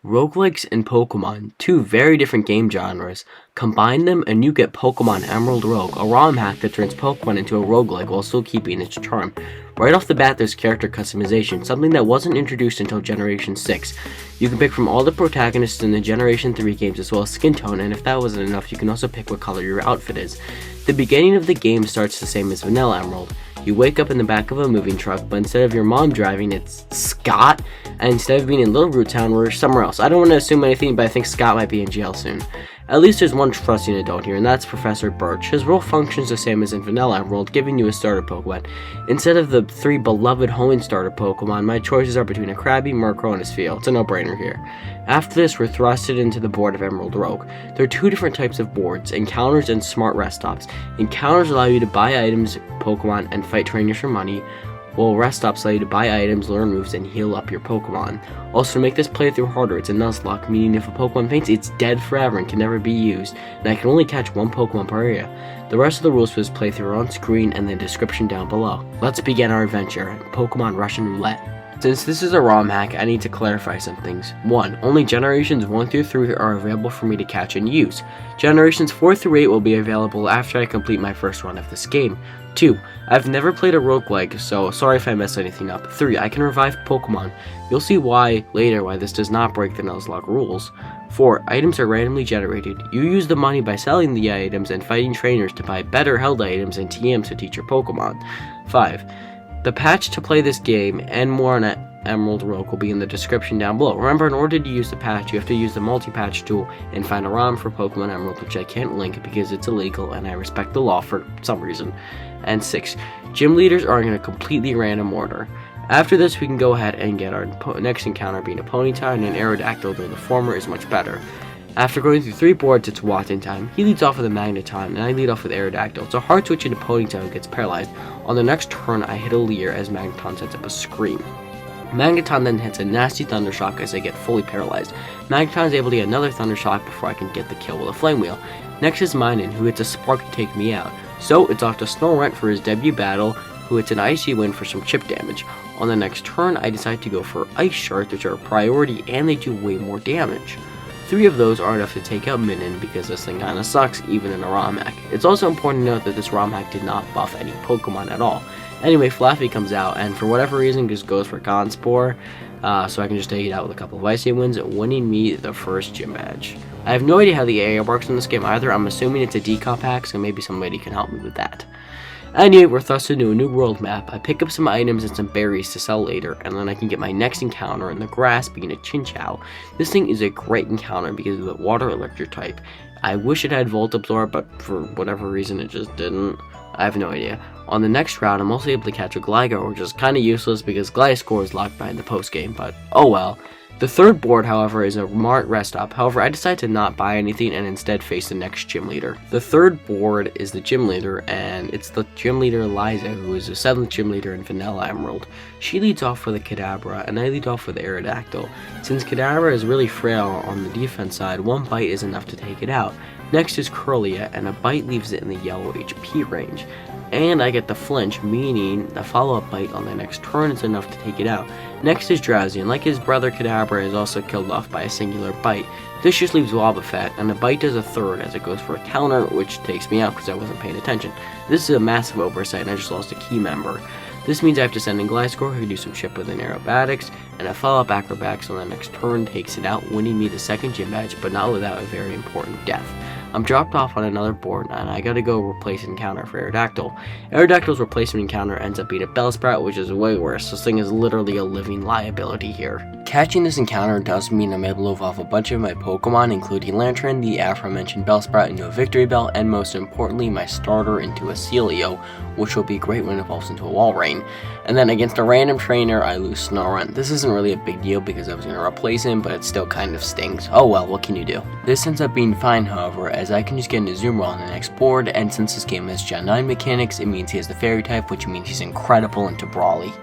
Roguelikes and Pokémon, two very different game genres. Combine them and you get Pokémon Emerald Rogue, a ROM hack that turns Pokémon into a roguelike while still keeping its charm. Right off the bat, there's character customization, something that wasn't introduced until Generation 6. You can pick from all the protagonists in the Generation 3 games as well as skin tone, and if that wasn't enough, you can also pick what color your outfit is. The beginning of the game starts the same as Vanilla Emerald. You wake up in the back of a moving truck, but instead of your mom driving, it's Scott, and instead of being in Little Root Town, we're somewhere else. I don't want to assume anything, but I think Scott might be in jail soon. At least there's one trusting adult here, and that's Professor Birch. His role functions the same as in Vanilla Emerald, giving you a starter Pokemon. Instead of the three beloved homing starter Pokemon, my choices are between a Krabby, Murkrow, and a Spheal. It's a no-brainer here. After this, we're thrusted into the board of Emerald Rogue. There are two different types of boards, Encounters and Smart Rest Stops. Encounters allow you to buy items, Pokemon, and fight trainers for money, while Rest Stops allow you to buy items, learn moves, and heal up your Pokemon. Also, to make this playthrough harder, it's a Nuzlocke, meaning if a Pokemon faints, it's dead forever and can never be used, and I can only catch one Pokemon per area. The rest of the rules for this playthrough are on screen and the description down below. Let's begin our adventure, Pokemon Russian Roulette. Since this is a ROM hack, I need to clarify some things. 1. Only Generations 1 through 3 are available for me to catch and use. Generations 4 through 8 will be available after I complete my first run of this game. 2. I've never played a roguelike, so sorry if I mess anything up. 3. I can revive Pokemon. You'll see later why this does not break the Nuzlocke rules. 4. Items are randomly generated. You use the money by selling the items and fighting trainers to buy better held items and TMs to teach your Pokemon. 5. The patch to play this game and more on Emerald Rogue will be in the description down below. Remember, in order to use the patch, you have to use the multi-patch tool and find a ROM for Pokemon Emerald, which I can't link because it's illegal and I respect the law for some reason. And 6. Gym leaders are in a completely random order. After this, we can go ahead and get our next encounter being a Ponyta and an Aerodactyl, though the former is much better. After going through 3 boards, it's Watton time. He leads off with a Magneton, and I lead off with Aerodactyl. So hard switch into Ponyta who gets paralyzed. On the next turn, I hit a Leer as Magneton sets up a Scream. Magneton then hits a nasty Thunder Shock as I get fully paralyzed. Magneton is able to get another Thunder Shock before I can get the kill with a Flame Wheel. Next is Minun, who hits a Spark to take me out. So it's off to Snorunt for his debut battle, who hits an Icy Wind for some chip damage. On the next turn, I decide to go for Ice Shards, which are a priority, and they do way more damage. 3 of those are enough to take out Minun because this thing kinda sucks even in a ROM hack. It's also important to note that this ROM hack did not buff any Pokemon at all. Anyway, Flaffy comes out and for whatever reason just goes for Conspore, so I can just take it out with a couple of Icy Winds, winning me the first gym badge. I have no idea how the area works in this game either. I'm assuming it's a decomp hack, so maybe somebody can help me with that. Anyway, we're thrust into a new world map. I pick up some items and some berries to sell later, and then I can get my next encounter in the grass, being a Chinchou. This thing is a great encounter because of the water electric type. I wish it had Volt Absorb, but for whatever reason it just didn't. I have no idea. On the next route, I'm also able to catch a Gligar, which is kinda useless because Gliscor is locked behind the post game, but oh well. The third board, however, is a Smart Rest Stop. However, I decide to not buy anything and instead face the next gym leader. The third board is the gym leader, and it's the gym leader Eliza, who is the 7th gym leader in Vanilla Emerald. She leads off with a Kadabra, and I lead off with Aerodactyl. Since Kadabra is really frail on the defense side, one bite is enough to take it out. Next is Curlia, and a bite leaves it in the yellow HP range. And I get the flinch, meaning the follow-up bite on the next turn is enough to take it out. Next is Drowsy, and like his brother Kadabra is also killed off by a singular bite. This just leaves Wobbuffet, and the bite does a third as it goes for a counter, which takes me out because I wasn't paying attention. This is a massive oversight, and I just lost a key member. This means I have to send in Gliscor, who can do some shit with an Aerobatics, and a follow-up Acrobatics on the next turn takes it out, winning me the second gym badge, but not without a very important death. I'm dropped off on another board, and I gotta go replace an encounter for Aerodactyl. Aerodactyl's replacement encounter ends up being a Bellsprout, which is way worse. This thing is literally a living liability here. Catching this encounter does mean I'm able to evolve a bunch of my Pokemon, including Lantern, the aforementioned Bellsprout into a Victory Bell, and most importantly, my starter into a Celio, which will be great when it evolves into a Walrein. And then against a random trainer, I lose Snorunt. This isn't really a big deal because I was going to replace him, but it still kind of stings. Oh well, what can you do? This ends up being fine, however, as I can just get into Azumarill on the next board, and since this game has Gen 9 mechanics, it means he has the Fairy type, which means he's incredible into Brawly.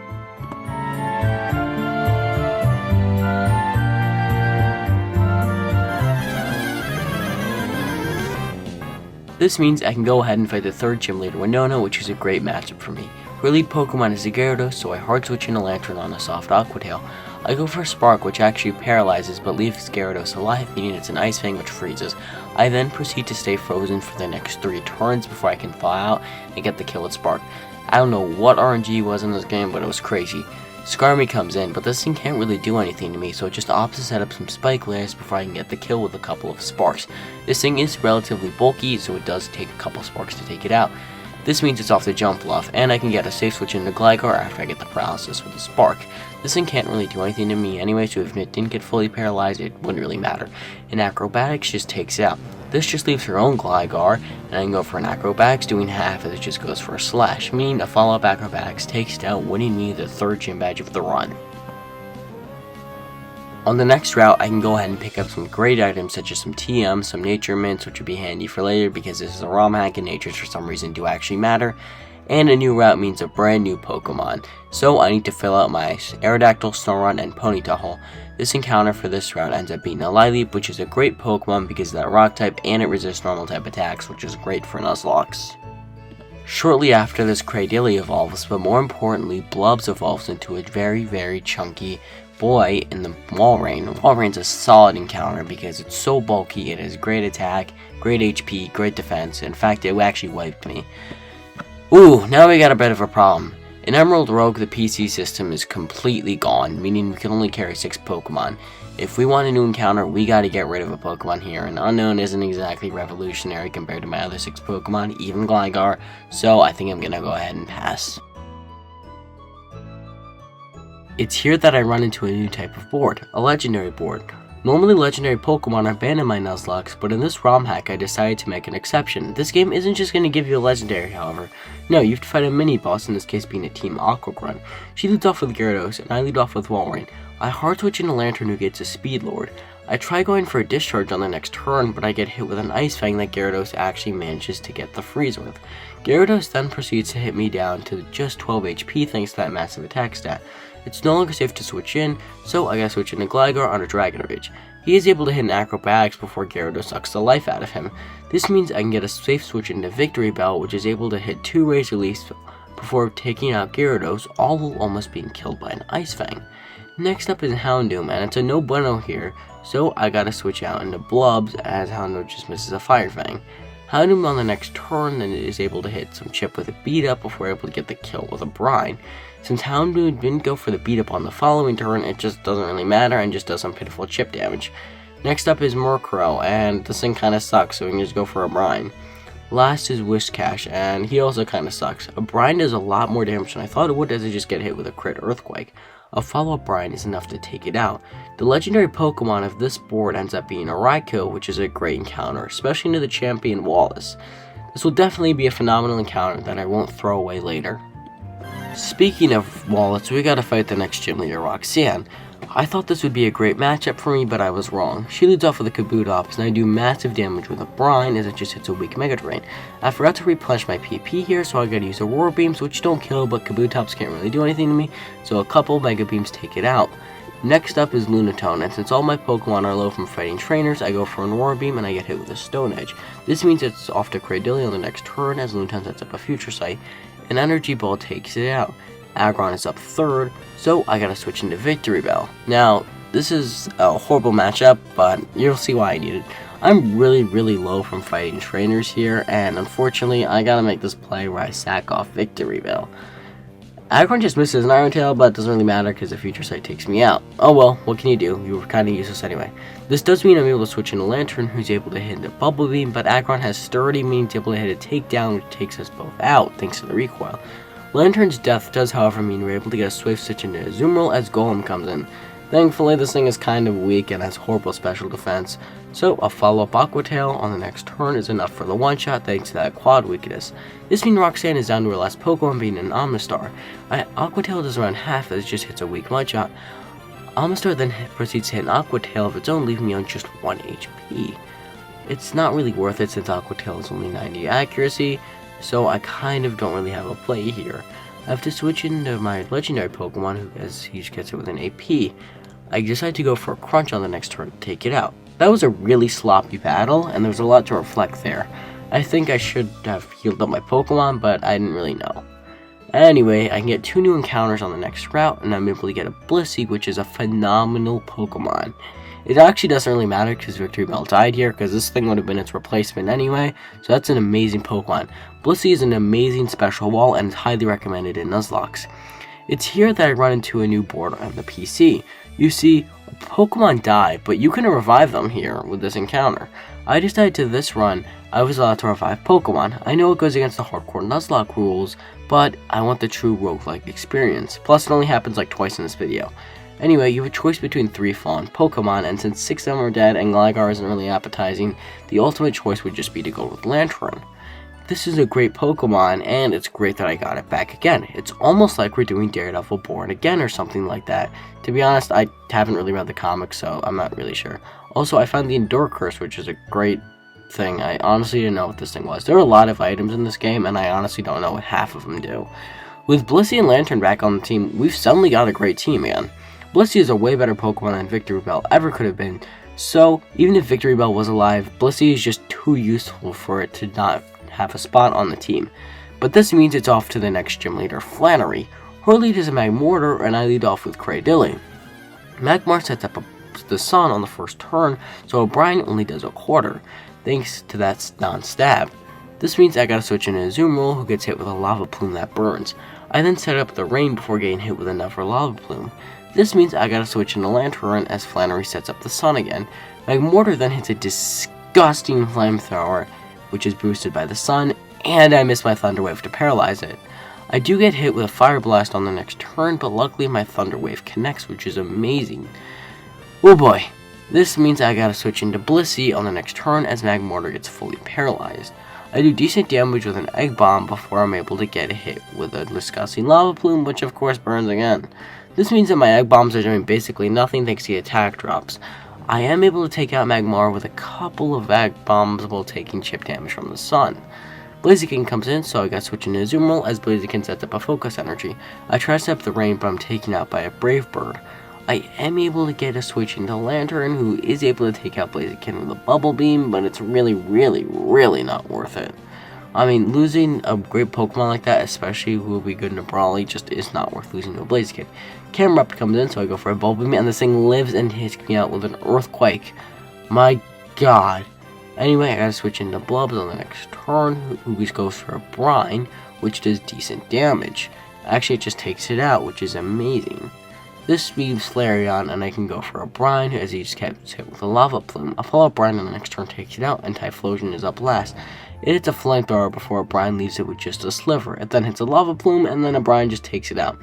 This means I can go ahead and fight the third gym leader, Winona, which is a great matchup for me. Her lead Pokemon is a Gyarados, so I hard switch in a Lantern on a soft Aqua Tail. I go for Spark, which actually paralyzes but leaves Gyarados alive, meaning it's an Ice Fang which freezes. I then proceed to stay frozen for the next 3 turns before I can thaw out and get the kill with Spark. I don't know what RNG was in this game, but it was crazy. Skarmy comes in, but this thing can't really do anything to me, so it just opts to set up some spike layers before I can get the kill with a couple of sparks. This thing is relatively bulky, so it does take a couple sparks to take it out. This means it's off the jump bluff, and I can get a safe switch into Gligar after I get the paralysis with a spark. This thing can't really do anything to me anyway, so if it didn't get fully paralyzed, it wouldn't really matter. And Acrobatics just takes it out. This just leaves her own Gligar, and I can go for an Acrobatics, doing half as it just goes for a Slash, meaning a follow-up Acrobatics takes it out, winning me the 3rd gym badge of the run. On the next route, I can go ahead and pick up some great items such as some TM, some Nature Mints, which would be handy for later because this is a RomHack and Natures for some reason do actually matter. And a new route means a brand new Pokemon, so I need to fill out my Aerodactyl, Snorunt, and Ponyta. This encounter for this route ends up being a Lileep, which is a great Pokemon because of that rock type and it resists normal type attacks, which is great for Nuzlocke. Shortly after this, Cradily evolves, but more importantly, Blubs evolves into a very chunky boy in the Walrein. Walrein's a solid encounter because it's so bulky, it has great attack, great HP, great defense. In fact, it actually wiped me. Ooh, now we got a bit of a problem. In Emerald Rogue, the PC system is completely gone, meaning we can only carry 6 Pokemon. If we want a new encounter, we gotta get rid of a Pokemon here, and Unknown isn't exactly revolutionary compared to my other 6 Pokemon, even Gligar, so I think I'm gonna go ahead and pass. It's here that I run into a new type of board, a legendary board. Normally legendary Pokemon are banned in my Nuzlocke, but in this RomHack I decided to make an exception. This game isn't just going to give you a legendary, however. No, you have to fight a mini-boss, in this case being a Team Aqua Grunt. She leads off with Gyarados, and I lead off with Walrein. I hard switch into Lantern who gets a Speed Lord. I try going for a Discharge on the next turn, but I get hit with an Ice Fang that Gyarados actually manages to get the freeze with. Gyarados then proceeds to hit me down to just 12 HP thanks to that massive attack stat. It's no longer safe to switch in, so I gotta switch into Gligar on a Dragon Rage. He is able to hit an Acrobatics before Gyarados sucks the life out of him. This means I can get a safe switch into Victory Bell, which is able to hit 2 Razor Leafs before taking out Gyarados, all while almost being killed by an Ice Fang. Next up is Houndoom, and it's a no bueno here, so I gotta switch out into Blubs as Houndoom just misses a Fire Fang. Houndoom on the next turn then is able to hit some chip with a beat up before able to get the kill with a Brine. Since Houndoom didn't go for the beat up on the following turn, it just doesn't really matter and just does some pitiful chip damage. Next up is Murkrow, and this thing kinda sucks, so we can just go for a Brine. Last is Whiscash, and he also kinda sucks. A Brine does a lot more damage than I thought it would as it just get hit with a crit Earthquake. A follow-up Brine is enough to take it out. The legendary Pokemon of this board ends up being a Raikou, which is a great encounter, especially into the champion Wallace. This will definitely be a phenomenal encounter that I won't throw away later. Speaking of Wallace, we gotta fight the next gym leader, Roxanne. I thought this would be a great matchup for me, but I was wrong. She leads off with a Kabutops, and I do massive damage with a Brine as it just hits a weak Mega Drain. I forgot to replenish my PP here, so I gotta use Aurora Beams, which don't kill, but Kabutops can't really do anything to me, so a couple Mega Beams take it out. Next up is Lunatone, and since all my Pokemon are low from fighting trainers, I go for an Aurora Beam and I get hit with a Stone Edge. This means it's off to Cradily on the next turn as Lunatone sets up a Future Sight. An Energy Ball takes it out. Aggron is up 3rd, so I gotta switch into Victory Bell. Now, this is a horrible matchup, but you'll see why I need it. I'm really low from fighting trainers here, and unfortunately, I gotta make this play where I sack off Victory Bell. Aggron just misses an Iron Tail, but it doesn't really matter because the Future Sight takes me out. Oh well, what can you do? You were kinda useless anyway. This does mean I'm able to switch into Lantern, who's able to hit a Bubble Beam, but Aggron has Sturdy, meaning it's able to hit a Takedown, which takes us both out, thanks to the recoil. Lantern's death does, however, mean we're able to get a Swift Switch into Azumarill as Golem comes in. Thankfully, this thing is kind of weak and has horrible special defense, so a follow-up Aqua Tail on the next turn is enough for the one-shot thanks to that quad weakness. This means Roxanne is down to her last Pokemon being an Omastar. Aqua Tail does around half as it just hits a weak one-shot. Omastar then proceeds to hit an Aqua Tail of its own, leaving me on just 1 HP. It's not really worth it since Aqua Tail is only 90 accuracy, so I kind of don't really have a play here. I have to switch into my legendary Pokemon as he gets it with an AP. I decide to go for a Crunch on the next turn to take it out. That was a really sloppy battle, and there was a lot to reflect there. I think I should have healed up my Pokemon, but I didn't really know. Anyway, I can get 2 new encounters on the next route, and I'm able to get a Blissey, which is a phenomenal Pokemon. It actually doesn't really matter because Victory Bell died here, because this thing would have been its replacement anyway, so that's an amazing Pokemon. Blissey is an amazing special wall, and is highly recommended in Nuzlocke. It's here that I run into a new board on the PC. You see, Pokemon die, but you can revive them here with this encounter. I decided to this run, I was allowed to revive Pokemon. I know it goes against the hardcore Nuzlocke rules, but I want the true roguelike experience. Plus, it only happens like twice in this video. Anyway, you have a choice between 3 fallen Pokemon, and since 6 of them are dead and Gligar isn't really appetizing, the ultimate choice would just be to go with Lantern. This is a great Pokemon, and it's great that I got it back again. It's almost like we're doing Daredevil Born Again or something like that. To be honest, I haven't really read the comics, so I'm not really sure. Also, I found the Endure Curse, which is a great thing. I honestly didn't know what this thing was. There are a lot of items in this game, and I honestly don't know what half of them do. With Blissey and Lantern back on the team, we've suddenly got a great team again. Blissey is a way better Pokemon than Victory Bell ever could have been, so even if Victory Bell was alive, Blissey is just too useful for it to not have a spot on the team. But this means it's off to the next gym leader, Flannery. Her lead is a Magmortar, and I lead off with Cradilly. Magmar sets up the Sun on the first turn, so O'Brien only does a quarter, thanks to that non-stab. This means I gotta switch into Azumarill, who gets hit with a Lava Plume that burns. I then set up the Rain before getting hit with another Lava Plume. This means I gotta switch into Lantern as Flannery sets up the Sun again. Magmortar then hits a disgusting Flamethrower, which is boosted by the Sun, and I miss my Thunder Wave to paralyze it. I do get hit with a Fire Blast on the next turn, but luckily my Thunder Wave connects, which is amazing. Oh boy, this means I gotta switch into Blissey on the next turn as Magmortar gets fully paralyzed. I do decent damage with an Egg Bomb before I'm able to get hit with a disgusting Lava Plume, which of course burns again. This means that my Egg Bombs are doing basically nothing thanks to the attack drops. I am able to take out Magmar with a couple of Egg Bombs while taking chip damage from the Sun. Blaziken comes in, so I got switched into Azumarill as Blaziken sets up a Focus Energy. I try to set up the Rain, but I'm taken out by a Brave Bird. I am able to get a switch into Lantern, who is able to take out Blaziken with a Bubble Beam, but it's really not worth it. I mean, losing a great Pokemon like that, especially who will be good in a Brawly, just is not worth losing to a Blaziken. Camerupt comes in, so I go for a Bubble Beam, and this thing lives and hits me out with an Earthquake. My god. Anyway, I gotta switch into Blubs on the next turn, who goes for a Brine, which does decent damage. Actually, it just takes it out, which is amazing. This leaves Flareon, and I can go for a Brine, as he just gets hit with a Lava Plume. A follow-up Brine on the next turn takes it out, and Typhlosion is up last. It hits a Flamethrower before a Brine leaves it with just a Sliver. It then hits a Lava Plume, and then a Brine just takes it out.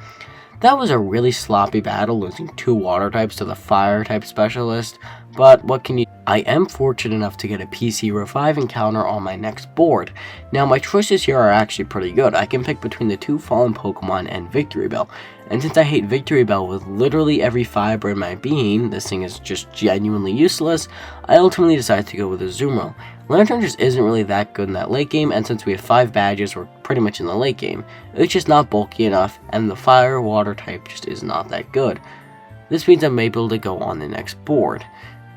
That was a really sloppy battle, losing 2 water types to the fire type specialist, but what can you do? I am fortunate enough to get a PC Revive encounter on my next board. Now my choices here are actually pretty good. I can pick between the 2 fallen Pokemon and Victory Bell, and since I hate Victory Bell with literally every fiber in my being, this thing is just genuinely useless, I ultimately decided to go with Azumarill. Lantern just isn't really that good in that late game, and since we have 5 badges, we're pretty much in the late game. It's just not bulky enough, and the fire water type just is not that good. This means I'm able to go on the next board.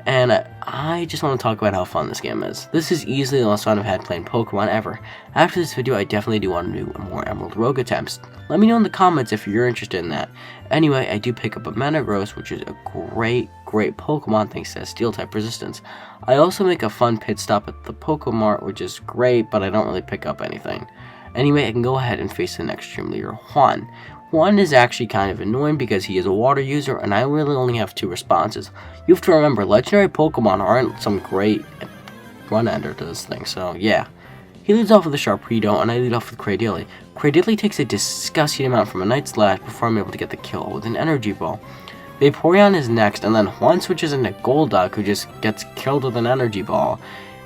And I just want to talk about how fun this game is. This is easily the most fun I've had playing Pokemon ever. After this video, I definitely do want to do more Emerald Rogue attempts. Let me know in the comments if you're interested in that. Anyway, I do pick up a Metagross, which is a great Pokemon thanks to Steel type resistance. I also make a fun pit stop at the Pokemart, which is great, but I don't really pick up anything. Anyway, I can go ahead and face the next gym leader, Juan. Juan is actually kind of annoying because he is a water user, and I really only have 2 responses. You have to remember, legendary Pokemon aren't some great run-ender to this thing, so yeah. He leads off with a Sharpedo, and I lead off with Cradilly. Cradilly takes a disgusting amount from a Night Slash before I'm able to get the kill with an Energy Ball. Vaporeon is next, and then Juan switches into Golduck, who just gets killed with an Energy Ball.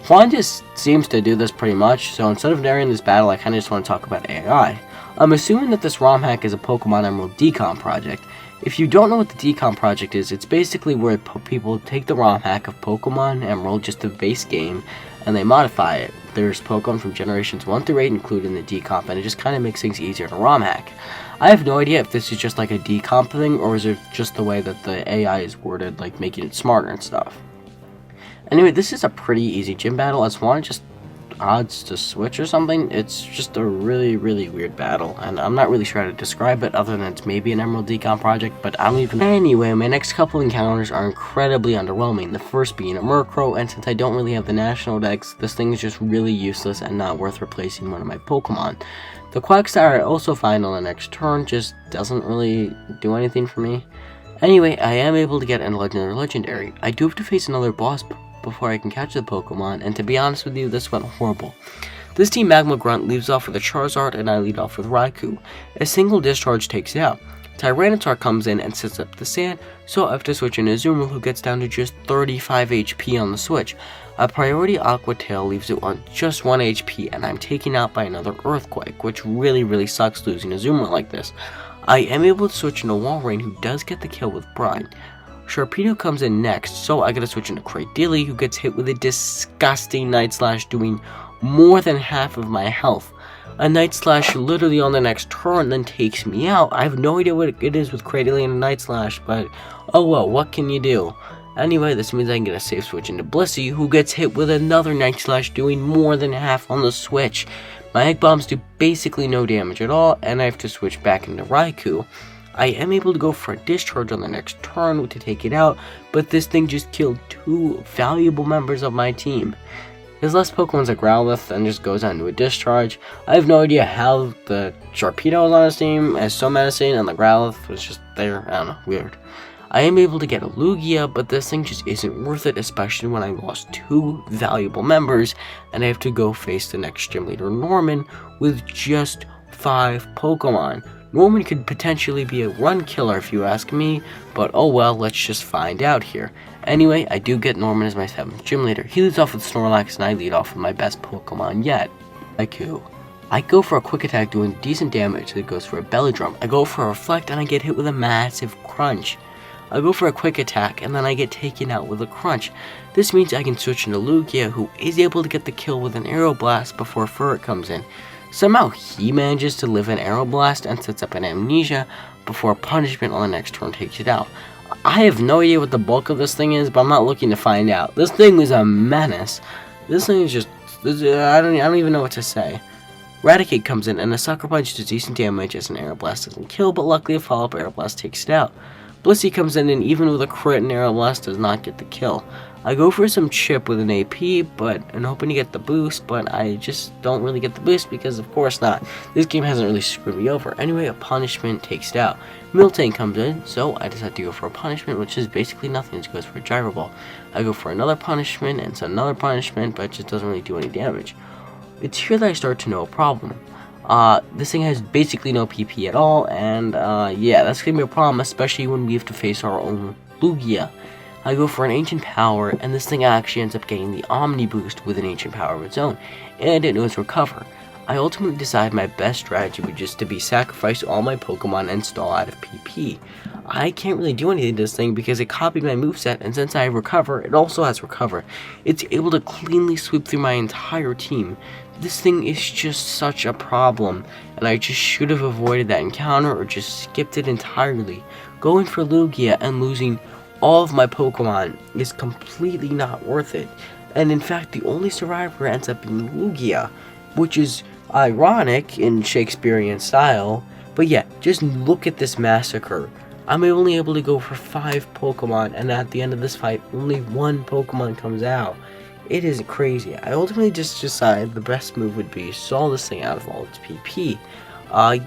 Juan just seems to do this pretty much, so instead of narrating this battle, I kind of just want to talk about AI. I'm assuming that this RomHack is a Pokemon Emerald decomp project. If you don't know what the decomp project is, it's basically where people take the RomHack of Pokemon Emerald, just the base game, and they modify it. There's Pokemon from generations 1 through 8 included in the decomp, and it just kind of makes things easier to RomHack. I have no idea if this is just like a decomp thing, or is it just the way that the AI is worded, like making it smarter and stuff. Anyway, this is a pretty easy gym battle, as Juan just odds to switch or something. It's just a really weird battle, and I'm not really sure how to describe it other than it's maybe an Emerald Decon project, but I don't even. Anyway, my next couple encounters are incredibly underwhelming, the first being a Murkrow, and since I don't really have the national dex, this thing is just really useless and not worth replacing one of my Pokemon. The Quagsire I also find on the next turn just doesn't really do anything for me. Anyway, I am able to get a legendary. I do have to face another boss before I can catch the Pokemon, and to be honest with you, this went horrible. This Team Magma Grunt leaves off with a Charizard, and I lead off with Raikou. A single discharge takes it out. Tyranitar comes in and sets up the sand, so I have to switch in Azumarill, who gets down to just 35 HP on the switch. A priority Aqua Tail leaves it on just 1 HP, and I'm taken out by another Earthquake, which really sucks losing Azumarill like this. I am able to switch into Walrein, who does get the kill with Brine. Sharpedo comes in next, so I gotta switch into Cradily, who gets hit with a disgusting Night Slash, doing more than half of my health. A Night Slash literally on the next turn then takes me out. I have no idea what it is with Cradily and a Night Slash, but oh well, what can you do? Anyway, this means I can get a safe switch into Blissey, who gets hit with another Night Slash, doing more than half on the switch. My Egg Bombs do basically no damage at all, and I have to switch back into Raikou. I am able to go for a discharge on the next turn to take it out, but this thing just killed 2 valuable members of my team. His last Pokemon's a Growlithe and just goes on to a discharge. I have no idea how the Sharpedo was on his team as so menacing and the Growlithe was just there. I don't know, weird. I am able to get a Lugia, but this thing just isn't worth it, especially when I lost 2 valuable members and I have to go face the next gym leader, Norman, with just 5 Pokemon. Norman could potentially be a run killer if you ask me, but oh well, let's just find out here. Anyway, I do get Norman as my 7th gym leader. He leads off with Snorlax and I lead off with my best Pokemon yet, Raikou. I go for a quick attack doing decent damage that goes for a belly drum. I go for a reflect and I get hit with a massive crunch. I go for a quick attack and then I get taken out with a crunch. This means I can switch into Lugia, who is able to get the kill with an Aeroblast before Furret comes in. Somehow he manages to live an Aeroblast and sets up an Amnesia before Punishment on the next turn takes it out. I have no idea what the bulk of this thing is, but I'm not looking to find out. This thing is a menace. This thing is just, I don't even know what to say. Raticate comes in and a Sucker Punch does decent damage as an Aeroblast doesn't kill, but luckily a follow-up Aeroblast takes it out. Blissey comes in and even with a crit, an Aeroblast does not get the kill. I go for some chip with an AP, and hoping to get the boost, but I just don't really get the boost because of course not. This game hasn't really screwed me over. Anyway, a Punishment takes it out. Miltank comes in, so I decide to go for a Punishment, which is basically nothing. It just goes for a Gyro Ball. I go for another Punishment, and it's another Punishment, but it just doesn't really do any damage. It's here that I start to know a problem. This thing has basically no PP at all, and yeah, that's gonna be a problem, especially when we have to face our own Lugia. I go for an Ancient Power, and this thing actually ends up getting the Omni Boost with an Ancient Power of its own, and it knows Recover. I ultimately decide my best strategy would just to be sacrifice all my Pokemon and stall out of PP. I can't really do anything to this thing because it copied my moveset, and since I have Recover, it also has Recover. It's able to cleanly sweep through my entire team. This thing is just such a problem, and I just should have avoided that encounter or just skipped it entirely. Going for Lugia and losing all of my Pokemon is completely not worth it, and in fact the only survivor ends up being Lugia, which is ironic in Shakespearean style, but yeah, just look at this massacre. I'm only able to go for 5 Pokemon, and at the end of this fight, only 1 Pokemon comes out. It is crazy. I ultimately just decided the best move would be stall this thing out of all its PP.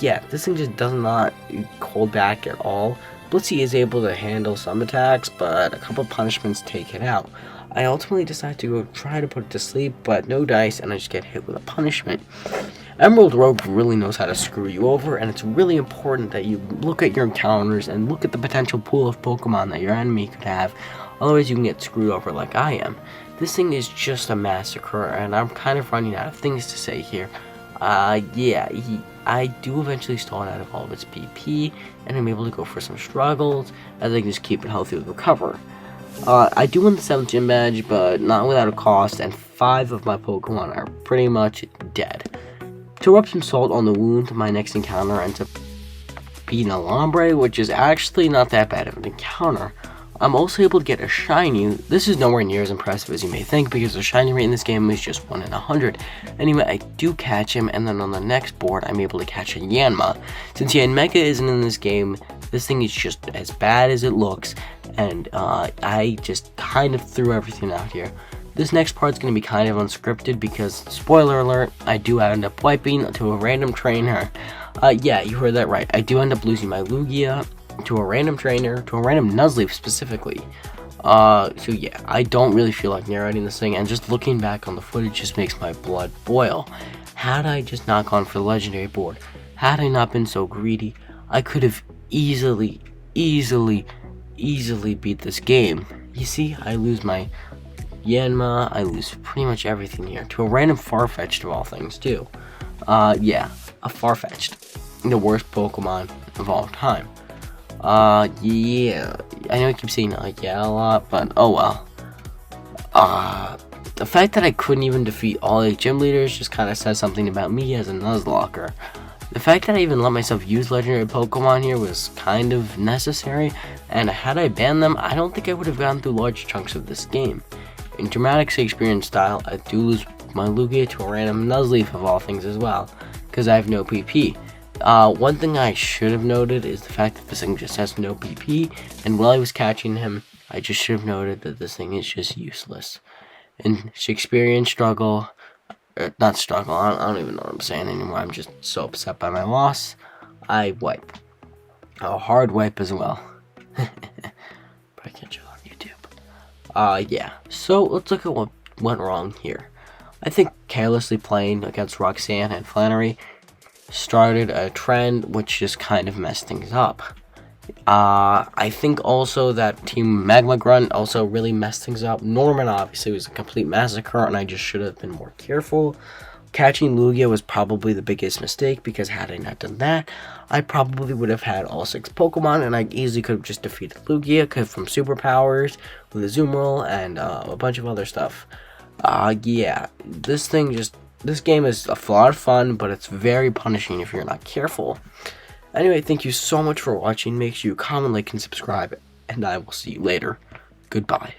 Yeah, this thing just does not hold back at all. Blissey is able to handle some attacks, but a couple punishments take it out. I ultimately decide to go try to put it to sleep, but no dice, and I just get hit with a punishment. Emerald Rogue really knows how to screw you over, and it's really important that you look at your encounters and look at the potential pool of Pokemon that your enemy could have, otherwise you can get screwed over like I am. This thing is just a massacre, and I'm kind of running out of things to say here. Yeah, I do eventually stall it out of all of its PP, and I'm able to go for some struggles, as I can just keep it healthy with Recover. I do win the 7th gym badge, but not without a cost, and 5 of my Pokemon are pretty much dead. To rub some salt on the wound, my next encounter ends up being a Lombre, which is actually not that bad of an encounter. I'm also able to get a shiny. This is nowhere near as impressive as you may think, because the shiny rate in this game is just 1 in 100. Anyway, I do catch him, and then on the next board, I'm able to catch a Yanma. Since Yanmega isn't in this game, this thing is just as bad as it looks, and I just kind of threw everything out here. This next part's going to be kind of unscripted because, spoiler alert, I do end up wiping to a random trainer. Yeah, you heard that right. I do end up losing my Lugia to a random trainer, to a random Nuzlocke specifically. So yeah, I don't really feel like narrating this thing, and just looking back on the footage just makes my blood boil. Had I just not gone for the legendary board, had I not been so greedy, I could have easily beat this game. You see, I lose my Yanma, I lose pretty much everything here, to a random Farfetch'd of all things too. Yeah, a Farfetch'd, the worst Pokemon of all time. Yeah, I know I keep saying yeah a lot, but oh well. The fact that I couldn't even defeat all 8 gym leaders just kind of says something about me as a Nuzlocker. The fact that I even let myself use legendary Pokemon here was kind of necessary, and had I banned them, I don't think I would have gotten through large chunks of this game. In dramatic Shakespearean style, I do lose my Lugia to a random Nuzleaf of all things as well, because I have no PP. One thing I should have noted is the fact that this thing just has no PP, and while I was catching him, I just should have noted that this thing is just useless. In Shakespearean struggle, not struggle, I don't even know what I'm saying anymore, I'm just so upset by my loss, I wipe. A hard wipe as well. But I can't show on YouTube. Yeah, so let's look at what went wrong here. I think carelessly playing against Roxanne and Flannery started a trend which just kind of messed things up. I think also that Team Magma Grunt also really messed things up. Norman obviously was a complete massacre, and I just should have been more careful. Catching Lugia was probably the biggest mistake, because had I not done that, I probably would have had all 6 Pokemon, and I easily could have just defeated Lugia from superpowers with a Zoom Roll and a bunch of other stuff. Yeah, this game is a lot of fun, but it's very punishing if you're not careful. Anyway, thank you so much for watching. Make sure you comment, like, and subscribe, and I will see you later. Goodbye.